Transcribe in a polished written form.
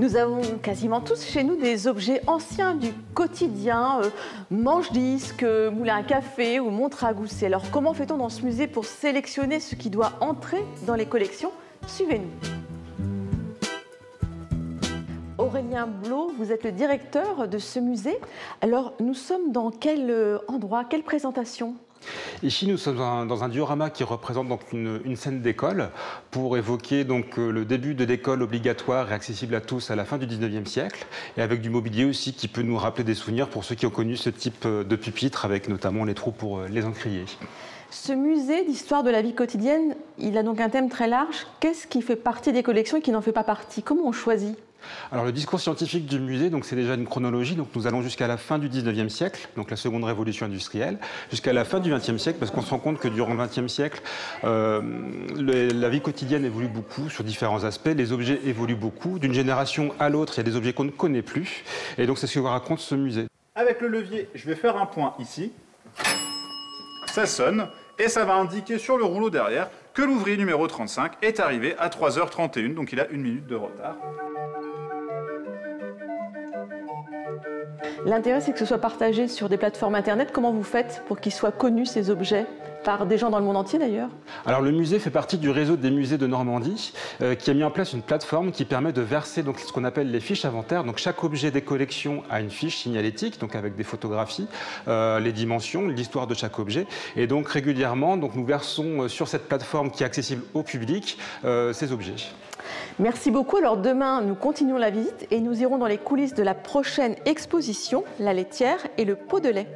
Nous avons quasiment tous chez nous des objets anciens du quotidien, manche-disques, moulin à café ou montre à gousset. Alors comment fait-on dans ce musée pour sélectionner ce qui doit entrer dans les collections? Suivez-nous. Aurélien Blot, vous êtes le directeur de ce musée. Alors nous sommes dans quel endroit, quelle présentation? Ici, nous sommes dans un diorama qui représente donc une scène d'école pour évoquer donc le début de l'école obligatoire et accessible à tous à la fin du 19e siècle, et avec du mobilier aussi qui peut nous rappeler des souvenirs pour ceux qui ont connu ce type de pupitre, avec notamment les trous pour les encriers. Ce musée d'histoire de la vie quotidienne, il a donc un thème très large. Qu'est-ce qui fait partie des collections et qui n'en fait pas partie? Comment on choisit? Alors le discours scientifique du musée, c'est déjà une chronologie, donc nous allons jusqu'à la fin du 19e siècle, donc la seconde révolution industrielle, jusqu'à la fin du 20e siècle, parce qu'on se rend compte que durant le 20e siècle, la vie quotidienne évolue beaucoup sur différents aspects, les objets évoluent beaucoup, d'une génération à l'autre, il y a des objets qu'on ne connaît plus, et donc c'est ce que raconte ce musée. Avec le levier, je vais faire un point ici, ça sonne, et ça va indiquer sur le rouleau derrière que l'ouvrier numéro 35 est arrivé à 3h31, donc il a 1 minute de retard. L'intérêt, c'est que ce soit partagé sur des plateformes Internet. Comment vous faites pour qu'ils soient connus, ces objets, par des gens dans le monde entier d'ailleurs? Alors le musée fait partie du réseau des musées de Normandie qui a mis en place une plateforme qui permet de verser donc ce qu'on appelle les fiches inventaires. Donc chaque objet des collections a une fiche signalétique, donc avec des photographies, les dimensions, l'histoire de chaque objet. Et donc régulièrement, nous versons sur cette plateforme qui est accessible au public ces objets. Merci beaucoup. Alors demain, nous continuons la visite et nous irons dans les coulisses de la prochaine exposition, La laitière et le pot de lait.